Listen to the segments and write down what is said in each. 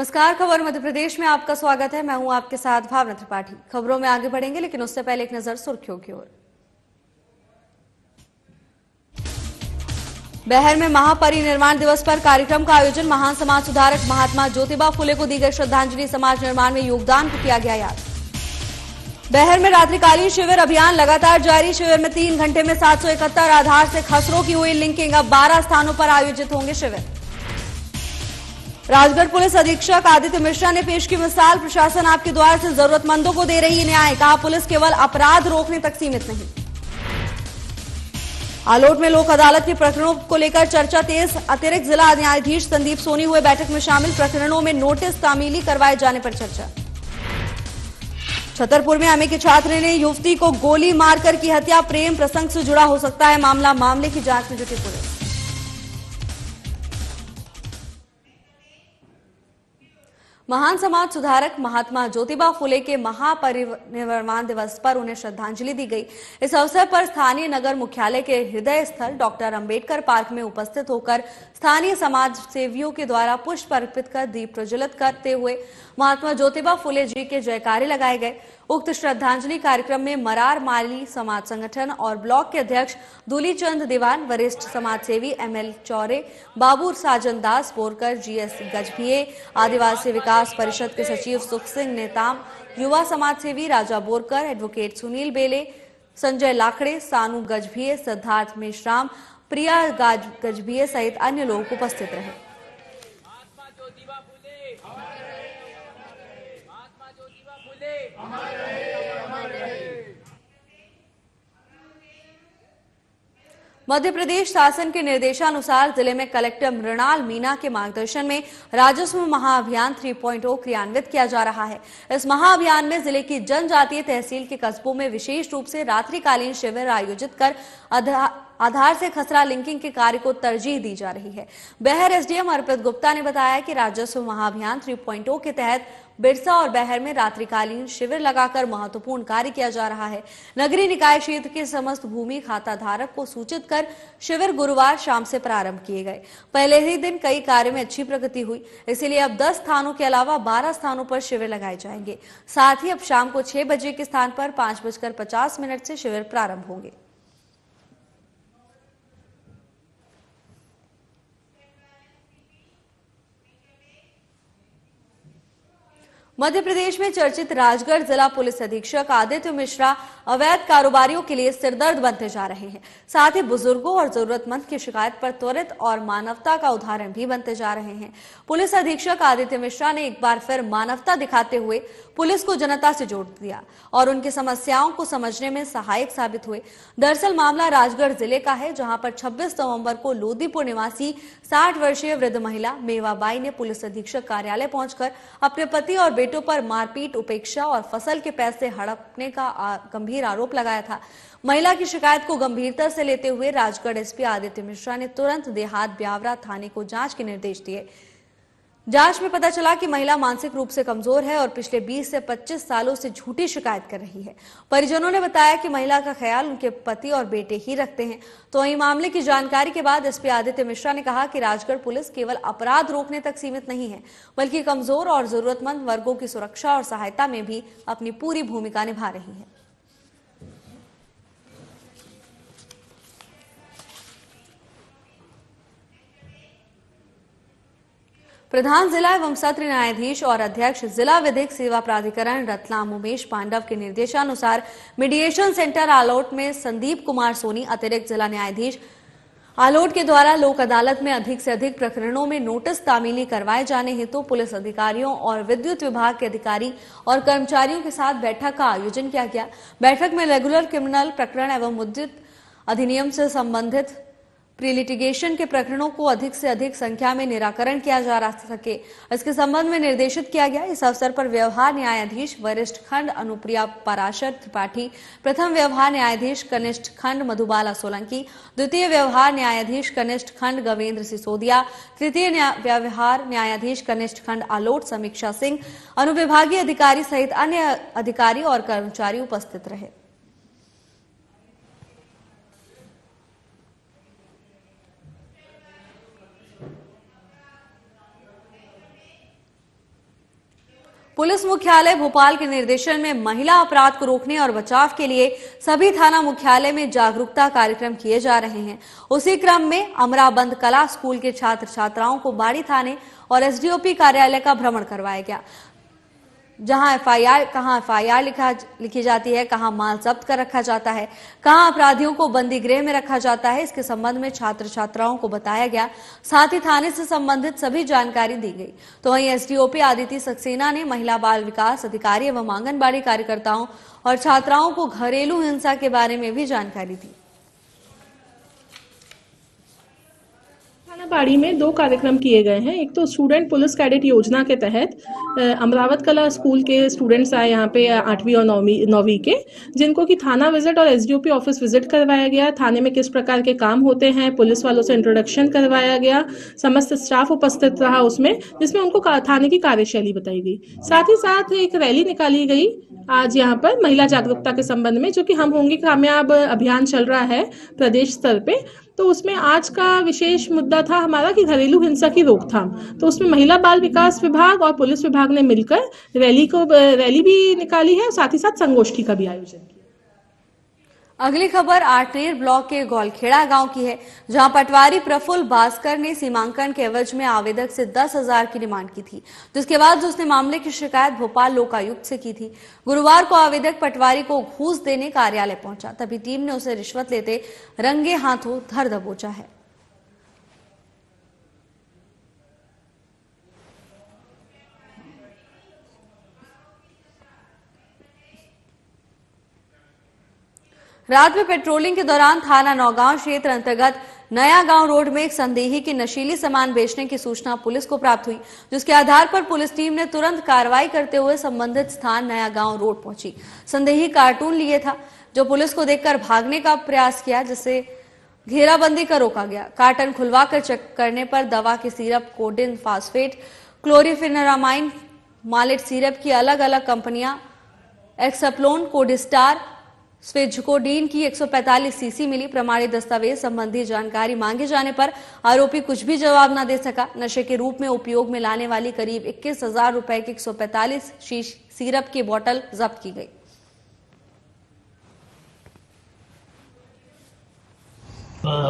नमस्कार। खबर मध्य प्रदेश में आपका स्वागत है। मैं हूं आपके साथ भावना त्रिपाठी। खबरों में आगे बढ़ेंगे, लेकिन उससे पहले एक नजर सुर्खियों की ओर। बेहर में महापरिनिर्वाण दिवस पर कार्यक्रम का आयोजन। महान समाज सुधारक महात्मा ज्योतिबा फुले को दी गई श्रद्धांजलि। समाज निर्माण में योगदान को किया गया याद। बेहर में रात्रिकालीन शिविर अभियान लगातार जारी। शिविर में 3 घंटे में 771 आधार से खसरों की हुई लिंकिंग। अब 12 स्थानों पर आयोजित होंगे शिविर। राजगढ़ पुलिस अधीक्षक आदित्य मिश्रा ने पेश की मिसाल। प्रशासन आपके द्वार से जरूरतमंदों को दे रही है न्याय। कहा, पुलिस केवल अपराध रोकने तक सीमित नहीं। आलोट में लोक अदालत के प्रकरणों को लेकर चर्चा तेज। अतिरिक्त जिला न्यायाधीश संदीप सोनी हुए बैठक में शामिल। प्रकरणों में नोटिस तामीली करवाए जाने पर चर्चा। छतरपुर में एमए के छात्र ने युवती को गोली मारकर की हत्या। प्रेम प्रसंग से जुड़ा हो सकता है मामला। मामले की जांच में जुटी पुलिस। महान समाज सुधारक महात्मा ज्योतिबा फुले के महापरिनिर्वाण दिवस पर उन्हें श्रद्धांजलि दी गई। इस अवसर पर स्थानीय नगर मुख्यालय के हृदय स्थल डॉक्टर अंबेडकर पार्क में उपस्थित होकर स्थानीय समाज सेवियों के द्वारा पुष्प अर्पित कर दीप प्रज्वलित करते हुए महात्मा ज्योतिबा फुले जी के जयकारे लगाए गए। उक्त श्रद्धांजलि कार्यक्रम में मरार माली समाज संगठन और ब्लॉक के अध्यक्ष दूलीचंद दीवान, वरिष्ठ समाज सेवी एमएल चौरे, बाबू साजन दास बोरकर, जीएस गजभिये, आदिवासी विकास परिषद के सचिव सुख सिंह नेताम, युवा समाज सेवी राजा बोरकर, एडवोकेट सुनील बेले, संजय लाखड़े, सानू गजभिये, सिद्धार्थ मेश्राम, प्रिया गजभिये सहित अन्य लोग उपस्थित रहे। मध्य प्रदेश शासन के निर्देशानुसार जिले में कलेक्टर मृणाल मीना के मार्गदर्शन में राजस्व महाअभियान 3.0 क्रियान्वित किया जा रहा है। इस महाअभियान में जिले की जनजातीय तहसील के कस्बों में विशेष रूप से रात्रिकालीन शिविर आयोजित कर आधार से खसरा लिंकिंग के कार्य को तरजीह दी जा रही है। बेहर एसडीएम अर्पित गुप्ता ने बताया कि राजस्व महाअभियान 3.0 के तहत बिरसा और बेहर में रात्रिकालीन शिविर लगाकर महत्वपूर्ण कार्य किया जा रहा है। नगरीय निकाय क्षेत्र के समस्त भूमि खाता धारक को सूचित कर शिविर गुरुवार शाम से प्रारंभ किए गए। पहले ही दिन कई कार्य में अच्छी प्रगति हुई, इसीलिए अब 10 स्थानों के अलावा 12 स्थानों पर शिविर लगाए जाएंगे। साथ ही अब शाम को 6 बजे के स्थान पर 5:50 से शिविर प्रारंभ होंगे। मध्य प्रदेश में चर्चित राजगढ़ जिला पुलिस अधीक्षक आदित्य मिश्रा अवैध कारोबारियों के लिए सिरदर्द बनते जा रहे हैं। साथ ही बुजुर्गों और जरूरतमंद की शिकायत पर त्वरित और मानवता का उदाहरण भी बनते जा रहे हैं। पुलिस अधीक्षक आदित्य मिश्रा ने एक बार फिर मानवता दिखाते हुए पुलिस को जनता से जोड़ दिया और उनकी समस्याओं को समझने में सहायक साबित हुए। दरअसल मामला राजगढ़ जिले का है, जहां पर 26 नवंबर को लोदीपुर निवासी 60 वर्षीय वृद्ध महिला मेवाबाई ने पुलिस अधीक्षक कार्यालय पहुंचकर अपने पति और बेटों पर मारपीट, उपेक्षा और फसल के पैसे हड़पने का गंभीर आरोप लगाया था। महिला की शिकायत को गंभीरता से लेते हुए राजगढ़ एसपी आदित्य मिश्रा ने तुरंत देहात ब्यावरा थाने को जांच के निर्देश दिए। जांच में पता चला कि महिला मानसिक रूप से कमजोर है और पिछले 20 से 25 सालों से झूठी शिकायत कर रही है। परिजनों ने बताया कि महिला का ख्याल उनके पति और बेटे ही रखते हैं। तो वहीं मामले की जानकारी के बाद एसपी आदित्य मिश्रा ने कहा कि राजगढ़ पुलिस केवल अपराध रोकने तक सीमित नहीं है, बल्कि कमजोर और जरूरतमंद वर्गों की सुरक्षा और सहायता में भी अपनी पूरी भूमिका निभा रही है। प्रधान जिला एवं सत्र न्यायाधीश और अध्यक्ष जिला विधिक सेवा प्राधिकरण रतलाम उमेश पांडव के निर्देशानुसार मीडिएशन सेंटर आलोट में संदीप कुमार सोनी, अतिरिक्त जिला न्यायाधीश आलोट के द्वारा लोक अदालत में अधिक से अधिक प्रकरणों में नोटिस तामीली करवाए जाने हेतु पुलिस अधिकारियों और विद्युत विभाग के अधिकारी और कर्मचारियों के साथ बैठक का आयोजन किया गया। बैठक में रेगुलर क्रिमिनल प्रकरण एवं विद्युत अधिनियम से संबंधित प्रीलिटिगेशन के प्रकरणों को अधिक से अधिक संख्या में निराकरण किया जा सके, इसके संबंध में निर्देशित किया गया। इस अवसर पर व्यवहार न्यायाधीश वरिष्ठ खंड अनुप्रिया पराशर त्रिपाठी, प्रथम व्यवहार न्यायाधीश कनिष्ठ खंड मधुबाला सोलंकी, द्वितीय व्यवहार न्यायाधीश कनिष्ठ खंड गवेंद्र सिसोदिया, तृतीय व्यवहार न्यायाधीश कनिष्ठ खंड आलोट समीक्षा सिंह, अनुविभागीय अधिकारी सहित अन्य अधिकारी और कर्मचारी उपस्थित रहे। पुलिस मुख्यालय भोपाल के निर्देशन में महिला अपराध को रोकने और बचाव के लिए सभी थाना मुख्यालय में जागरूकता कार्यक्रम किए जा रहे हैं। उसी क्रम में अमराबंद कला स्कूल के छात्र छात्राओं को बाड़ी थाने और एसडीओपी कार्यालय का भ्रमण करवाया गया, जहां एफआईआर लिखी जाती है, कहां माल जब्त कर रखा जाता है, कहां अपराधियों को बंदी गृह में रखा जाता है। इसके संबंध में छात्र छात्राओं को बताया गया, साथ ही थाने से संबंधित सभी जानकारी दी गई। तो वहीं एसडीओपी आदिति सक्सेना ने महिला बाल विकास अधिकारी एवं आंगनबाड़ी कार्यकर्ताओं और छात्राओं को घरेलू हिंसा के बारे में भी जानकारी दी। बाड़ी में 2 कार्यक्रम किए गए हैं। एक तो स्टूडेंट पुलिस कैडेट योजना के तहत अमरावत कला स्कूल के स्टूडेंट्स आए यहाँ पे 8वीं और 9वीं के, जिनको कि थाना विजिट और एसडीओपी ऑफिस विजिट करवाया गया। थाने में किस प्रकार के काम होते हैं, पुलिस वालों से इंट्रोडक्शन करवाया गया। समस्त स्टाफ उपस्थित रहा उसमें, जिसमें उनको थाने की कार्यशैली बताई गई। साथ ही साथ एक रैली निकाली गई आज यहाँ पर महिला जागरूकता के संबंध में, जो कि हम होंगे कामयाब अभियान चल रहा है प्रदेश स्तर पे। तो उसमें आज का विशेष मुद्दा था हमारा कि घरेलू हिंसा की रोकथाम। तो उसमें महिला बाल विकास विभाग और पुलिस विभाग ने मिलकर रैली भी निकाली है, साथ ही साथ संगोष्ठी का भी आयोजन किया। अगली खबर आठनेर ब्लॉक के गौलखेड़ा गांव की है, जहां पटवारी प्रफुल्ल भास्कर ने सीमांकन के एवज में आवेदक से 10,000 की डिमांड की थी, जिसके बाद उसने मामले की शिकायत भोपाल लोकायुक्त से की थी। गुरुवार को आवेदक पटवारी को घूस देने कार्यालय पहुंचा, तभी टीम ने उसे रिश्वत लेते रंगे हाथों धर दबोचा है। रात में पेट्रोलिंग के दौरान थाना नौगांव क्षेत्र अंतर्गत नया गांव रोड में एक संदेही की नशीली सामान बेचने की सूचना पुलिस को प्राप्त हुई, जिसके आधार पर पुलिस टीम ने तुरंत कार्रवाई करते हुए संबंधित स्थान नया गांव रोड पहुंची। संदेही कार्टून लिए था, जो पुलिस को देखकर भागने का प्रयास किया, जिससे घेराबंदी कर रोका गया। कार्टन खुलवा कर चेक करने पर दवा के सिरप, कोडिन फास्फेट, क्लोरिफेनारामाइन, मालेट सिरप की अलग अलग कंपनियां, एक्सप्लोन, कोडिस्टार, स्वेज्कोडीन की 145 सीसी मिली। प्रमाणित दस्तावेज संबंधी जानकारी मांगे जाने पर आरोपी कुछ भी जवाब न दे सका। नशे के रूप में उपयोग में लाने वाली करीब 21,000 रुपए की 145 शीश सिरप की बोतल जब्त की गई।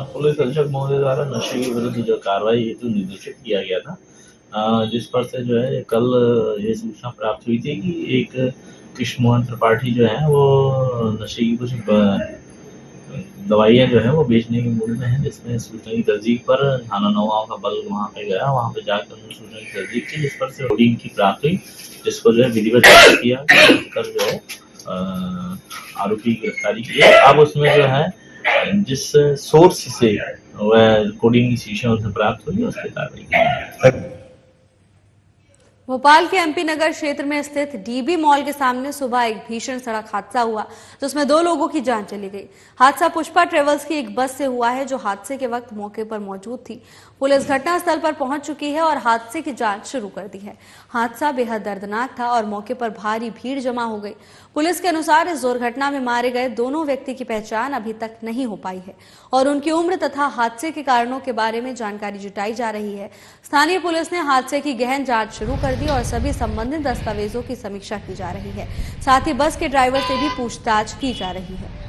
पुलिस अधीक्षक महोदय द्वारा नशे के विरुद्ध जो कार्रवाई हेतु निर्देशित किया गया था, जिस पर से जो है कल ये सूचना प्राप्त हुई थी कि एक कृष्णमोहन त्रिपाठी जो है वो नशे की कुछ दवाइयाँ जो है वो बेचने के मूड में है, जिसमें सूचना की तस्दीक पर थाना नौगांव का बल वहाँ पे गया। वहाँ पे जाकर उन्होंने सूचना की तस्दीक की, जिस पर से होर्डिंग की प्राप्त हुई, जिसको जो है विधिवत जांच किया कर जो है आरोपी की गिरफ्तारी की है। अब उसमें जो है जिस सोर्स से वह कोडिंग की शीशियां उसे प्राप्त हुई, उस पर कार्रवाई की। भोपाल के एमपी नगर क्षेत्र में स्थित डीबी मॉल के सामने सुबह एक भीषण सड़क हादसा हुआ, जिसमें 2 लोगों की जान चली गई। हादसा पुष्पा ट्रेवल्स की एक बस से हुआ है, जो हादसे के वक्त मौके पर मौजूद थी। पुलिस घटनास्थल पर पहुंच चुकी है और हादसे की जांच शुरू कर दी है। हादसा बेहद दर्दनाक था और मौके पर भारी भीड़ जमा हो गई। पुलिस के अनुसार इस दुर्घटना में मारे गए दोनों व्यक्ति की पहचान अभी तक नहीं हो पाई है और उनकी उम्र तथा हादसे के कारणों के बारे में जानकारी जुटाई जा रही है। स्थानीय पुलिस ने हादसे की गहन जांच शुरू कर दी और सभी संबंधित दस्तावेजों की समीक्षा की जा रही है। साथ ही बस के ड्राइवर से भी पूछताछ की जा रही है।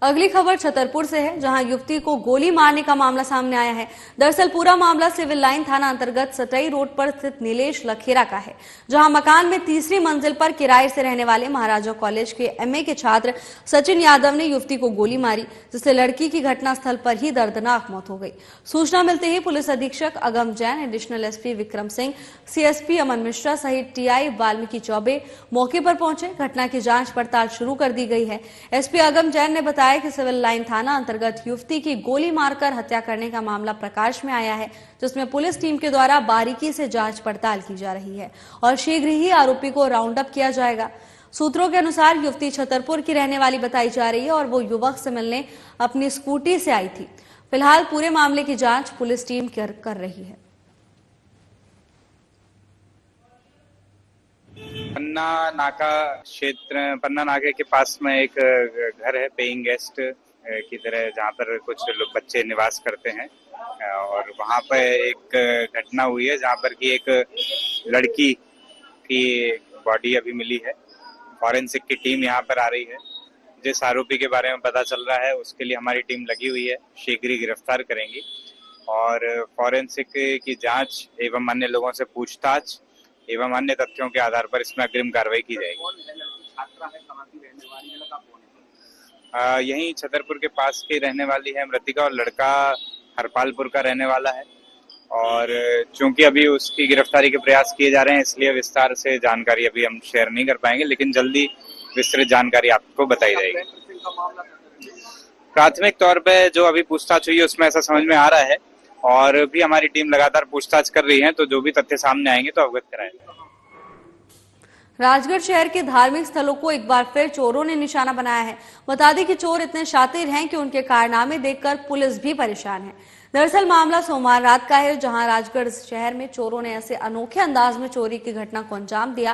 अगली खबर छतरपुर से है, जहां युवती को गोली मारने का मामला सामने आया है। दरअसल पूरा मामला सिविल लाइन थाना अंतर्गत सटई रोड पर स्थित नीलेश लखेरा का है, जहां मकान में तीसरी मंजिल पर किराए से रहने वाले महाराजा कॉलेज के एमए के छात्र सचिन यादव ने युवती को गोली मारी, जिससे लड़की की घटनास्थल पर ही दर्दनाक मौत हो गई। सूचना मिलते ही पुलिस अधीक्षक Agam Jain, additional SP Vikram Singh, CSP Aman Mishra सहित टीआई वाल्मीकि चौबे मौके पर पहुंचे। घटना की जांच पड़ताल शुरू कर दी गई है। एसपी अगम जैन ने बताया कि सिविल लाइन थाना अंतर्गत युवती की गोली मारकर हत्या करने का मामला प्रकाश में आया है, जिसमें पुलिस टीम के द्वारा बारीकी से जांच पड़ताल की जा रही है और शीघ्र ही आरोपी को राउंड अप किया जाएगा। सूत्रों के अनुसार युवती छतरपुर की रहने वाली बताई जा रही है और वो युवक से मिलने अपनी स्कूटी से आई थी। फिलहाल पूरे मामले की जांच पुलिस टीम कर रही है। पन्ना नाका क्षेत्र, पन्ना नाके के पास में एक घर है पेइंग गेस्ट की तरह, जहाँ पर कुछ लोग बच्चे निवास करते हैं, और वहाँ पर एक घटना हुई है जहाँ पर कि एक लड़की की बॉडी अभी मिली है। फॉरेंसिक की टीम यहाँ पर आ रही है। जिस आरोपी के बारे में पता चल रहा है उसके लिए हमारी टीम लगी हुई है, शीघ्र ही गिरफ्तार करेंगी और फॉरेंसिक की जांच एवं अन्य लोगों से पूछताछ एवं अन्य तथ्यों के आधार पर इसमें अग्रिम कार्रवाई की जाएगी। यहीं छतरपुर के पास की रहने वाली है मृतिका और लड़का हरपालपुर का रहने वाला है, और चूंकि अभी उसकी गिरफ्तारी के प्रयास किए जा रहे हैं इसलिए विस्तार से जानकारी अभी हम शेयर नहीं कर पाएंगे, लेकिन जल्दी विस्तृत जानकारी आपको बताई जाएगी। प्राथमिक तौर पे जो अभी पूछताछ हुई है उसमें ऐसा समझ में आ रहा है, और भी हमारी टीम लगातार पूछताछ कर रही है, तो जो भी तथ्य सामने आएंगे तो अवगत कराएंगे। राजगढ़ शहर के धार्मिक स्थलों को एक बार फिर चोरों ने निशाना बनाया है। बता दें कि चोर इतने शातिर हैं कि उनके कारनामे देखकर पुलिस भी परेशान है। दरअसल मामला सोमवार रात का है, जहां राजगढ़ शहर में चोरों ने ऐसे अनोखे अंदाज में चोरी की घटना को अंजाम दिया,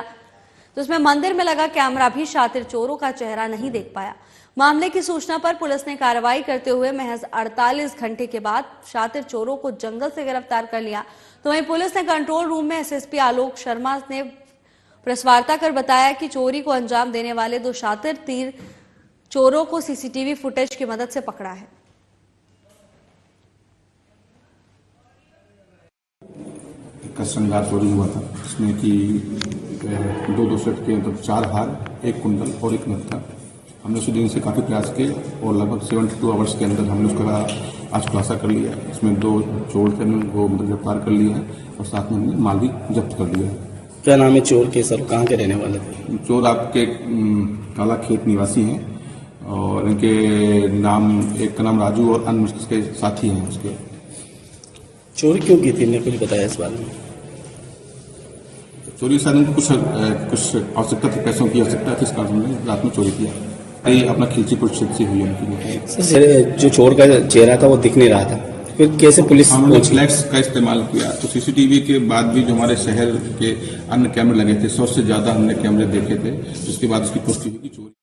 तो उसमें मंदिर में लगा कैमरा भी शातिर चोरों का चेहरा नहीं देख पाया। मामले की सूचना पर पुलिस ने कार्रवाई करते हुए महज 48 घंटे के बाद शातिर चोरों को जंगल से गिरफ्तार कर लिया। तो वहीं पुलिस ने कंट्रोल रूम में एसएसपी आलोक शर्मा ने प्रेस वार्ता कर बताया कि चोरी को अंजाम देने वाले 2 शातिर तीर चोरों को सीसीटीवी फुटेज की मदद से पकड़ा है। का श्रृंगार चोरी हुआ था, जिसमें कि 2 सेट के मतलब 4 हार, 1 कुंडल और 1 नत्था। हमने उसी दिन से काफ़ी प्रयास किए और लगभग 72 आवर्स के अंदर हमने उसका आज खुलासा कर लिया। इसमें 2 चोर थे, हमने वो मतलब गिरफ्तार कर लिए हैं और साथ में हमने माल भी जब्त कर लिया है। क्या नाम है चोर के सर, कहाँ के रहने वाले थे? चोर आपके काला खेत निवासी हैं और इनके नाम, एक का नाम राजू और अन्य उसके साथी हैं। उसके चोरी क्यों की थी, ने कुछ बताया इस बारे में? चोरी शायद उनको कुछ आवश्यकता थी, पैसों की आवश्यकता थी, इस कारण हमने रात में चोरी किया। अपना खिलचीपुर क्षेत्र से हुई उनकी। सर जो चोर का चेहरा था वो दिख नहीं रहा था, फिर कैसे पुलिस? हमने फ्लैक्स का इस्तेमाल किया, तो सीसीटीवी के बाद भी जो हमारे शहर के अन्य कैमरे लगे थे, 100 से ज्यादा हमने कैमरे देखे थे, जिसके बाद उसकी पुष्टि हुई कि चोरी।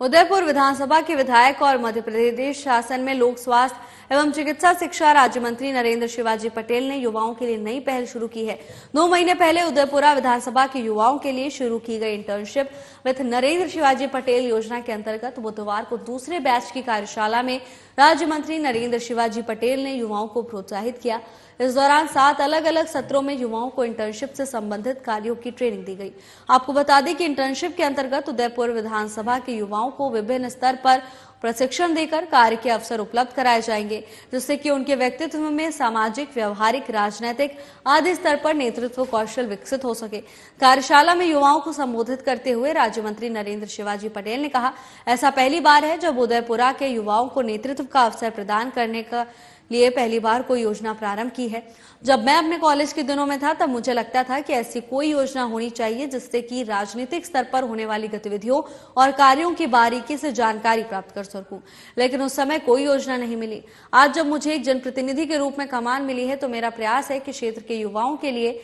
उदयपुर विधानसभा के विधायक और मध्य प्रदेश शासन में लोक स्वास्थ्य एवं चिकित्सा शिक्षा राज्य मंत्री नरेंद्र शिवाजी पटेल ने युवाओं के लिए नई पहल शुरू की है। 2 महीने पहले उदयपुरा विधानसभा के युवाओं के लिए शुरू की गई इंटर्नशिप विद नरेंद्र शिवाजी पटेल योजना के अंतर्गत बुधवार को दूसरे बैच की कार्यशाला में राज्य मंत्री नरेंद्र शिवाजी पटेल ने युवाओं को प्रोत्साहित किया। इस दौरान 7 अलग अलग सत्रों में युवाओं को इंटर्नशिप से संबंधित कार्यों की ट्रेनिंग दी गई। आपको बता दें कि इंटर्नशिप के अंतर्गत उदयपुर विधानसभा के युवाओं को विभिन्न स्तर पर प्रशिक्षण देकर कार्य के अवसर उपलब्ध कराए जाएंगे, जिससे कि उनके व्यक्तित्व में सामाजिक, व्यवहारिक, राजनीतिक आदि स्तर पर नेतृत्व कौशल विकसित हो सके। कार्यशाला में युवाओं को संबोधित करते हुए राज्य मंत्री नरेंद्र शिवाजी पटेल ने कहा, ऐसा पहली बार है जब उदयपुरा के युवाओं को नेतृत्व का अवसर प्रदान करने का लिए पहली बार कोई योजना प्रारंभ की है। जब मैं अपने कॉलेज के दिनों में था तब मुझे लगता था कि ऐसी कोई योजना होनी चाहिए जिससे कि राजनीतिक स्तर पर होने वाली गतिविधियों और कार्यों की बारीकी से जानकारी प्राप्त कर सकूं, लेकिन उस समय कोई योजना नहीं मिली। आज जब मुझे एक जनप्रतिनिधि के रूप में कमान मिली है तो मेरा प्रयास है कि क्षेत्र के युवाओं के लिए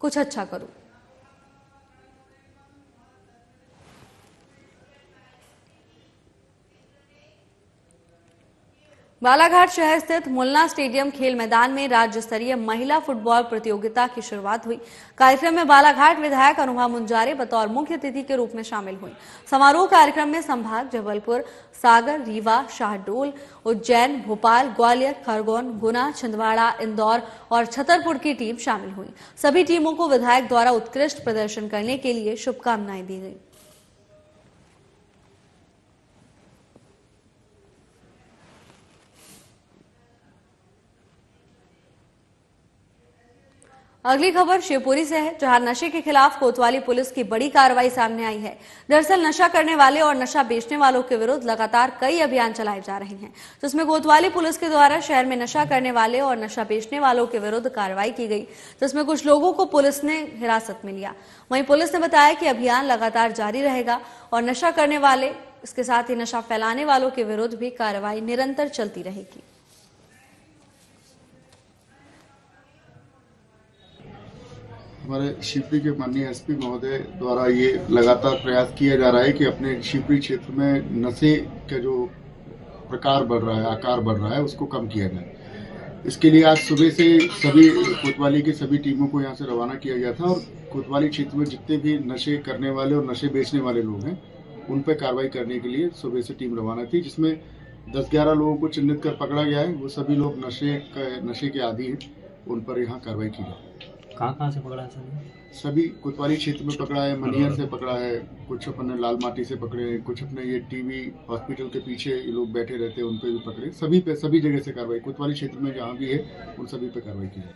कुछ अच्छा करूं। बालाघाट शहर स्थित मुलना स्टेडियम खेल मैदान में राज्य स्तरीय महिला फुटबॉल प्रतियोगिता की शुरुआत हुई। कार्यक्रम में बालाघाट विधायक अनुभा मुंजारे बतौर मुख्य अतिथि के रूप में शामिल हुई। समारोह कार्यक्रम में संभाग जबलपुर, सागर, रीवा, शाहडोल, उज्जैन, भोपाल, ग्वालियर, खरगोन, गुना, छिंदवाड़ा, इंदौर और छतरपुर की टीम शामिल हुई। सभी टीमों को विधायक द्वारा उत्कृष्ट प्रदर्शन करने के लिए शुभकामनाएं दी गई। अगली खबर शिवपुरी से है, जहां नशे के खिलाफ कोतवाली पुलिस की बड़ी कार्रवाई सामने आई है। दरअसल नशा करने वाले और नशा बेचने वालों के विरुद्ध लगातार कई अभियान चलाए जा रहे हैं, जिसमें कोतवाली पुलिस के द्वारा शहर में नशा करने वाले और नशा बेचने वालों के विरुद्ध कार्रवाई की गई, जिसमें कुछ लोगों को पुलिस ने हिरासत में लिया। वहीं पुलिस ने बताया कि अभियान लगातार जारी रहेगा और नशा करने वाले, इसके साथ ही नशा फैलाने वालों के विरुद्ध भी कार्रवाई निरंतर चलती रहेगी। हमारे शिवपुरी के माननीय एसपी महोदय द्वारा ये लगातार प्रयास किया जा रहा है कि अपने शिवपुरी क्षेत्र में नशे का जो प्रकार बढ़ रहा है, आकार बढ़ रहा है, उसको कम किया जाए। इसके लिए आज सुबह से सभी कोतवाली की सभी टीमों को यहाँ से रवाना किया गया था और कोतवाली क्षेत्र में जितने भी नशे करने वाले और नशे बेचने वाले लोग हैं उन पर कार्रवाई करने के लिए सुबह से टीम रवाना थी, जिसमें 10-11 लोगों को चिन्हित कर पकड़ा गया है। वो सभी लोग नशे के आदी हैं, उन पर यहाँ कार्रवाई की जाए। कहाँ से पकड़ा है सर? सभी कोतवाली क्षेत्र में पकड़ा है, मनियर से पकड़ा है, कुछ अपने लाल माटी से पकड़े हैं, कुछ अपने ये टीवी हॉस्पिटल के पीछे ये लोग बैठे रहते हैं उन पे भी पकड़े। सभी पे सभी जगह से कार्रवाई कोतवाली क्षेत्र में जहाँ भी है उन सभी पे कार्रवाई की जाए।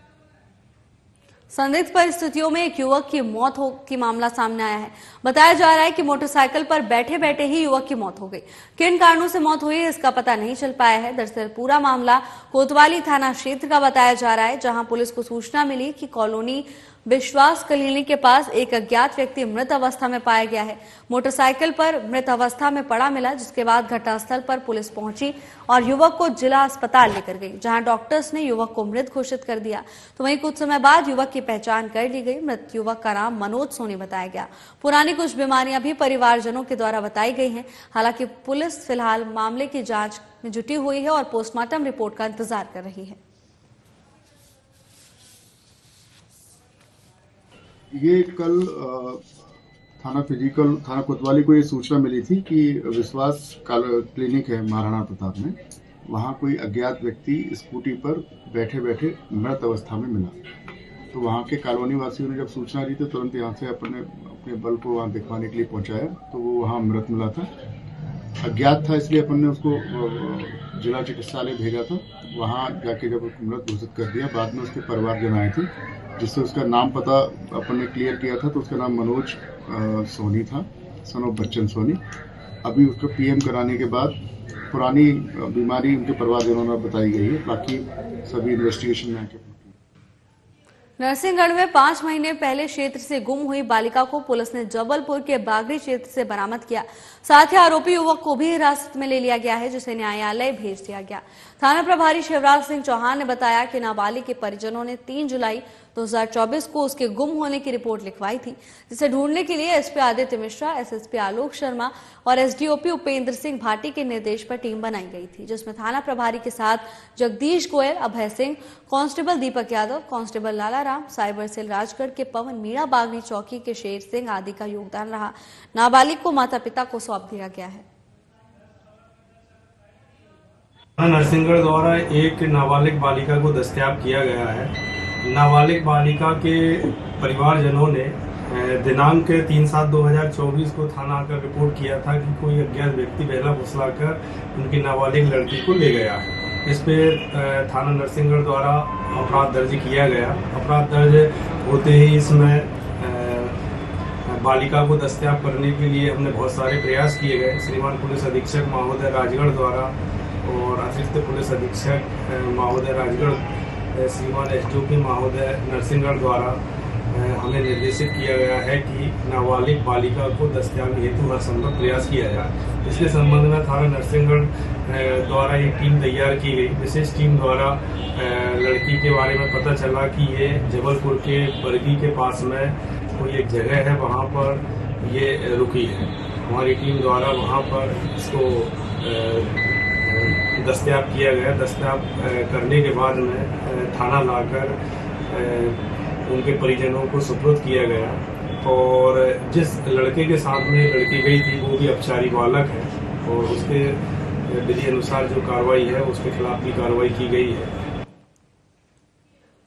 संदिग्ध परिस्थितियों में एक युवक की मौत की मामला सामने आया है। बताया जा रहा है कि मोटरसाइकिल पर बैठे बैठे ही युवक की मौत हो गई। किन कारणों से मौत हुई इसका पता नहीं चल पाया है। दरअसल पूरा मामला कोतवाली थाना क्षेत्र का बताया जा रहा है, जहां पुलिस को सूचना मिली कि कॉलोनी विश्वास कॉलोनी के पास एक अज्ञात व्यक्ति मृत अवस्था में पाया गया है। मोटरसाइकिल पर मृत अवस्था में पड़ा मिला, जिसके बाद घटनास्थल पर पुलिस पहुंची और युवक को जिला अस्पताल लेकर गई, जहां डॉक्टर्स ने युवक को मृत घोषित कर दिया। तो वहीं कुछ समय बाद युवक की पहचान कर ली गई। मृत युवक का नाम मनोज सोनी बताया गया। पुरानी कुछ बीमारियां भी परिवारजनों के द्वारा बताई गई हैं। हालांकि पुलिस फिलहाल मामले की जांच में जुटी हुई है और पोस्टमार्टम रिपोर्ट का इंतजार कर रही है। ये कल थाना कोतवाली को ये सूचना मिली थी कि विश्वास क्लिनिक है महाराणा प्रताप में, वहाँ कोई अज्ञात व्यक्ति स्कूटी पर बैठे बैठे मृत अवस्था में मिला। तो वहाँ के कॉलोनी वासियों ने जब सूचना दी तो तुरंत यहाँ से अपने बल को वहाँ दिखवाने के लिए पहुँचाया, तो वो वहाँ मृत मिला था। अज्ञात था, इसलिए अपन ने उसको जिला चिकित्सालय भेजा था। वहाँ जाके जब उसको मृत घोषित कर दिया, बाद में उसके परिवारजन आए थे, जिससे उसका नाम पता अपन ने क्लियर किया था। तो उसका नाम मनोज सोनी था, सन ऑफ बच्चन सोनी। अभी उसको पीएम कराने के बाद पुरानी बीमारी उनके परिवारजनों ने बताई गई है, बाकी सभी इन्वेस्टिगेशन में आके। नरसिंहगढ़ में 5 महीने पहले क्षेत्र से गुम हुई बालिका को पुलिस ने जबलपुर के बागड़ी क्षेत्र से बरामद किया। साथ ही आरोपी युवक को भी हिरासत में ले लिया गया है, जिसे न्यायालय भेज दिया गया। थाना प्रभारी शिवराज सिंह चौहान ने बताया कि नाबालिग के परिजनों ने 3 जुलाई 2024 को उसके गुम होने की रिपोर्ट लिखवाई थी, जिसे ढूंढने के लिए एसपी आदित्य मिश्रा, एसएसपी आलोक शर्मा और एसडीओपी उपेंद्र सिंह भाटी के निर्देश पर टीम बनाई गई थी, जिसमें थाना प्रभारी के साथ जगदीश गोयल, अभय सिंह, कांस्टेबल दीपक यादव, कांस्टेबल लाला राम, साइबर सेल राजगढ़ के पवन मीणा, बागड़ी चौकी के शेर सिंह आदि का योगदान रहा। नाबालिग को माता पिता को सौंप दिया गया है। नरसिंहगढ़ द्वारा एक नाबालिग बालिका को दस्तयाब किया गया है। नाबालिग बालिका के परिवारजनों ने दिनांक 3/7/2024 को थाना आकर रिपोर्ट किया था कि कोई अज्ञात व्यक्ति बहला फुसलाकर उनकी नाबालिग लड़की को ले गया है। इस पे थाना नरसिंहगढ़ द्वारा अपराध दर्ज किया गया। अपराध दर्ज होते ही इसमें बालिका को दस्तयाब करने के लिए हमने बहुत सारे प्रयास किए गए। श्रीमान पुलिस अधीक्षक महोदय राजगढ़ द्वारा और अतिरिक्त पुलिस अधीक्षक महोदय राजगढ़, श्रीमान एसडीओपी महोदय नरसिंहगढ़ द्वारा हमें निर्देशित किया गया है कि नाबालिग बालिका को दस्तयाब हेतु हर संभव प्रयास किया जाए। इसके संबंध में थाना नरसिंहगढ़ द्वारा एक टीम तैयार की गई। विशेष टीम द्वारा लड़की के बारे में पता चला कि ये जबलपुर के बरगी के पास में कोई एक जगह है, वहाँ पर ये रुकी है। हमारी टीम द्वारा वहाँ पर इसको दस्तयाब किया गया। दस्तयाब करने के बाद में थाना लाकर उनके परिजनों को सुपुर्द किया गया और जिस लड़के के साथ में लड़की गई थी वो भी अपचारी बालक है और उसके विधि अनुसार जो कार्रवाई है उसके खिलाफ भी कार्रवाई की गई है।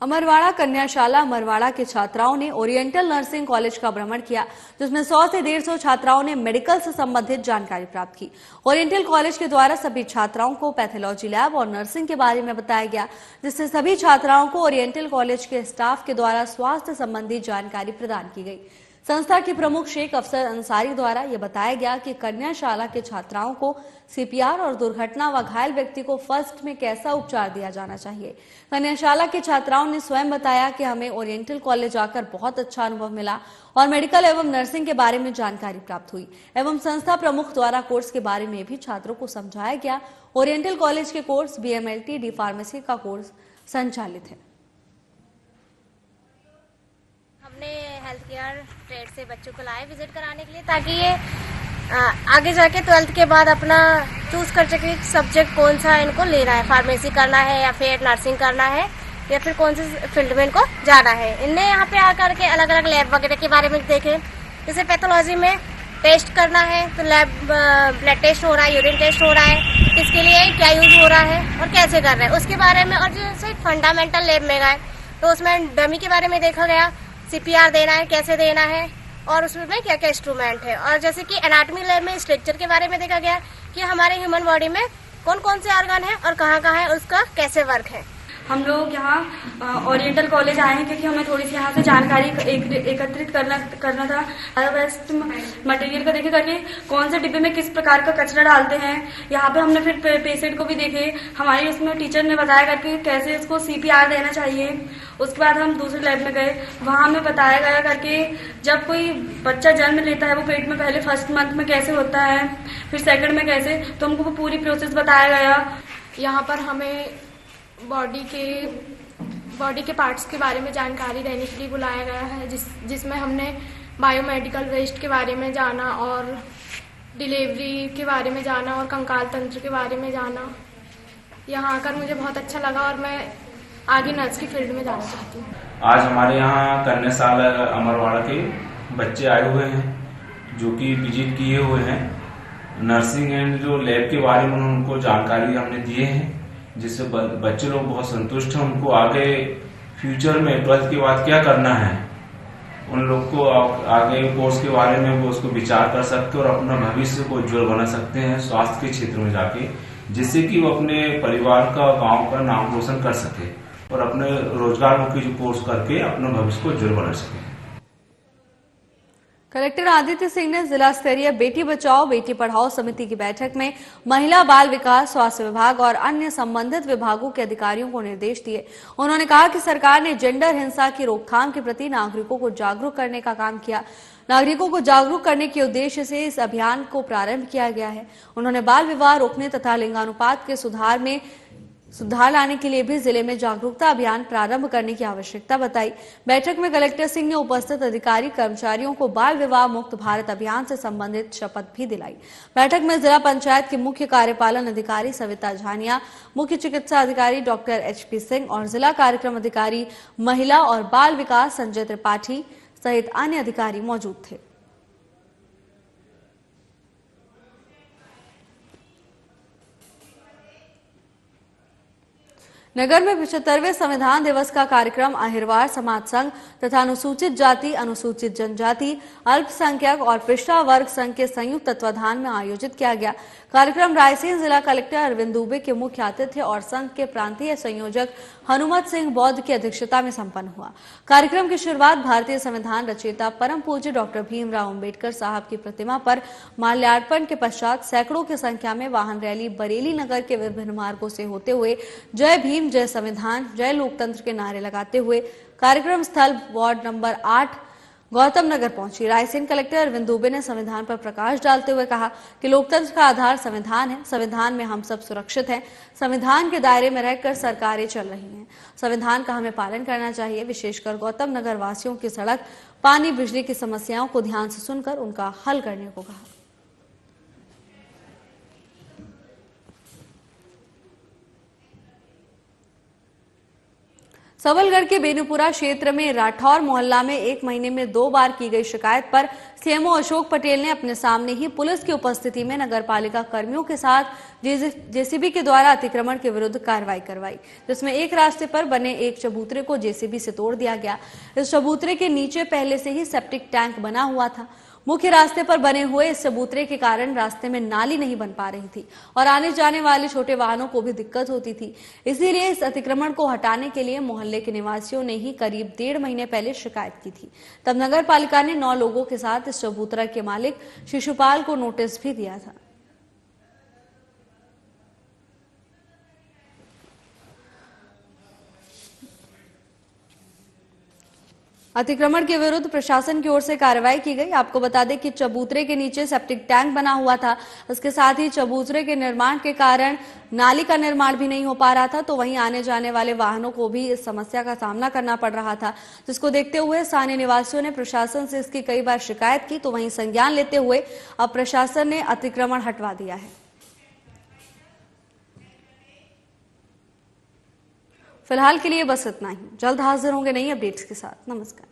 अमरवाड़ा कन्याशाला अमरवाड़ा के छात्राओं ने ओरिएंटल नर्सिंग कॉलेज का भ्रमण किया, जिसमें 100 से 150 छात्राओं ने मेडिकल से संबंधित जानकारी प्राप्त की। ओरिएंटल कॉलेज के द्वारा सभी छात्राओं को पैथोलॉजी लैब और नर्सिंग के बारे में बताया गया, जिससे सभी छात्राओं को ओरिएंटल कॉलेज के स्टाफ के द्वारा स्वास्थ्य संबंधी जानकारी प्रदान की गई। संस्था के प्रमुख शेख अफसर अंसारी द्वारा यह बताया गया कि कन्याशाला के छात्राओं को सीपीआर और दुर्घटना व घायल व्यक्ति को फर्स्ट में कैसा उपचार दिया जाना चाहिए। कन्याशाला के छात्राओं ने स्वयं बताया कि हमें ओरिएंटल कॉलेज आकर बहुत अच्छा अनुभव मिला और मेडिकल एवं नर्सिंग के बारे में जानकारी प्राप्त हुई एवं संस्था प्रमुख द्वारा कोर्स के बारे में भी छात्रों को समझाया गया। ओरिएंटल कॉलेज के कोर्स BMLT डी फार्मेसी का कोर्स संचालित है। हमने हेल्थ केयर ट्रेड से बच्चों को लाए विजिट कराने के लिए, ताकि ये आगे जाके 12th के बाद अपना चूज कर सके सब्जेक्ट कौन सा इनको लेना है, फार्मेसी करना है या फिर नर्सिंग करना है या फिर कौन से फील्ड में इनको जाना है। इनने यहाँ पे आकर के अलग अलग लैब वगैरह के बारे में देखे। जैसे पैथोलॉजी में टेस्ट करना है तो लैब ब्लड टेस्ट हो रहा है, यूरिन टेस्ट हो रहा है, किसके लिए क्या यूज हो रहा है और कैसे कर रहे हैं उसके बारे में। और जैसे फंडामेंटल लैब में गए तो उसमें डमी के बारे में देखा गया, CPR देना है कैसे देना है और उसमें क्या क्या इंस्ट्रूमेंट है। और जैसे कि एनाटॉमी लैब में स्ट्रक्चर के बारे में देखा गया कि हमारे ह्यूमन बॉडी में कौन कौन से ऑर्गन है और कहाँ कहाँ है, उसका कैसे वर्क है। हम लोग यहाँ ओरिएंटल कॉलेज आए हैं क्योंकि हमें थोड़ी सी यहाँ से जानकारी एकत्रित करना था। वेस्ट मटेरियल का देखे करके कौन से डिब्बे में किस प्रकार का कचरा डालते हैं। यहाँ पे हमने फिर पेशेंट को भी देखे, हमारी उसमें टीचर ने बताया करके कैसे इसको CPR देना चाहिए। उसके बाद हम दूसरे लैब में गए, वहाँ हमें बताया गया करके जब कोई बच्चा जन्म लेता है वो पेट में पहले फर्स्ट मंथ में कैसे होता है, फिर सेकंड में कैसे, तो हमको वो पूरी प्रोसेस बताया गया। यहाँ पर हमें बॉडी के पार्ट्स के बारे में जानकारी देने के लिए बुलाया गया है, जिसमें हमने बायोमेडिकल वेस्ट के बारे में जाना और डिलीवरी के बारे में जाना और कंकाल तंत्र के बारे में जाना। यहाँ आकर मुझे बहुत अच्छा लगा और मैं आगे नर्स की फील्ड में जाना चाहती हूँ। आज हमारे यहाँ कन्याशाल अमरवाड़ा के बच्चे आए हुए हैं जो कि विजिट किए हुए हैं। नर्सिंग एंड जो लैब के बारे में उनको जानकारी हमने दिए हैं, जिससे बच्चे लोग बहुत संतुष्ट हैं। उनको आगे फ्यूचर में 12th के बाद क्या करना है, उन लोग को आगे कोर्स के बारे में वो उसको विचार कर सकते हैं और अपना भविष्य को उज्जवल बना सकते हैं स्वास्थ्य के क्षेत्र में जाके, जिससे कि वो अपने परिवार का, गांव का नाम रोशन कर सके और अपने रोजगार मुखी कोर्स करके अपना भविष्य को उज्जवल बना सके। कलेक्टर आदित्य सिंह ने जिला स्तरीय बेटी बचाओ बेटी पढ़ाओ समिति की बैठक में महिला बाल विकास, स्वास्थ्य विभाग और अन्य संबंधित विभागों के अधिकारियों को निर्देश दिए। उन्होंने कहा कि सरकार ने जेंडर हिंसा की रोकथाम के प्रति नागरिकों को जागरूक करने का काम किया। नागरिकों को जागरूक करने के उद्देश्य से इस अभियान को प्रारंभ किया गया है। उन्होंने बाल विवाह रोकने तथा लिंगानुपात के सुधार लाने के लिए भी जिले में जागरूकता अभियान प्रारंभ करने की आवश्यकता बताई। बैठक में कलेक्टर सिंह ने उपस्थित अधिकारी कर्मचारियों को बाल विवाह मुक्त भारत अभियान से संबंधित शपथ भी दिलाई। बैठक में जिला पंचायत के मुख्य कार्यपालन अधिकारी सविता झानिया, मुख्य चिकित्सा अधिकारी डॉक्टर HP सिंह और जिला कार्यक्रम अधिकारी महिला और बाल विकास संजय त्रिपाठी सहित अन्य अधिकारी मौजूद थे। नगर में 75वें संविधान दिवस का कार्यक्रम अहिरवार समाज संघ तथा अनुसूचित जाति, अनुसूचित जनजाति, अल्पसंख्यक और पिछड़ा वर्ग संघ के संयुक्त तत्वाधान में आयोजित किया गया। कार्यक्रम रायसेन जिला कलेक्टर अरविंद दुबे के मुख्य आतिथ्य और संघ के प्रांतीय संयोजक हनुमत सिंह बौद्ध की अध्यक्षता में संपन्न हुआ। कार्यक्रम की शुरुआत भारतीय संविधान रचयिता परम पूज्य डॉक्टर भीमराव अंबेडकर साहब की प्रतिमा पर माल्यार्पण के पश्चात सैकड़ों की संख्या में वाहन रैली बरेली नगर के विभिन्न मार्गों से होते हुए जय भीम, जय संविधान, जय लोकतंत्र के नारे लगाते हुए कार्यक्रम स्थल वार्ड नंबर 8 गौतम नगर पहुंची। रायसेन कलेक्टर अरविंद दुबे ने संविधान पर प्रकाश डालते हुए कहा कि लोकतंत्र का आधार संविधान है। संविधान में हम सब सुरक्षित हैं। संविधान के दायरे में रहकर सरकारें चल रही हैं। संविधान का हमें पालन करना चाहिए। विशेषकर गौतम नगर वासियों की सड़क, पानी, बिजली की समस्याओं को ध्यान से सुनकर उनका हल करने को कहा। सबलगढ़ के बेनुपुरा क्षेत्र में राठौर मोहल्ला में 1 महीने में 2 बार की गई शिकायत पर सीएमओ अशोक पटेल ने अपने सामने ही पुलिस की उपस्थिति में नगरपालिका कर्मियों के साथ जेसीबी के द्वारा अतिक्रमण के विरुद्ध कार्रवाई करवाई, जिसमें एक रास्ते पर बने एक चबूतरे को जेसीबी से तोड़ दिया गया। इस चबूतरे के नीचे पहले से ही सेप्टिक टैंक बना हुआ था। मुख्य रास्ते पर बने हुए इस चबूतरे के कारण रास्ते में नाली नहीं बन पा रही थी और आने जाने वाले छोटे वाहनों को भी दिक्कत होती थी। इसीलिए इस अतिक्रमण को हटाने के लिए मोहल्ले के निवासियों ने ही करीब 1.5 महीने पहले शिकायत की थी। तब नगर पालिका ने 9 लोगों के साथ इस चबूतरा के मालिक शिशुपाल को नोटिस भी दिया था। अतिक्रमण के विरुद्ध प्रशासन की ओर से कार्रवाई की गई। आपको बता दें कि चबूतरे के नीचे सेप्टिक टैंक बना हुआ था। इसके साथ ही चबूतरे के निर्माण के कारण नाली का निर्माण भी नहीं हो पा रहा था, तो वहीं आने जाने वाले वाहनों को भी इस समस्या का सामना करना पड़ रहा था, जिसको देखते हुए स्थानीय निवासियों ने प्रशासन से इसकी कई बार शिकायत की, तो वहीं संज्ञान लेते हुए अब प्रशासन ने अतिक्रमण हटवा दिया है। फिलहाल के लिए बस इतना ही। जल्द हाजिर होंगे नई अपडेट्स के साथ। नमस्कार।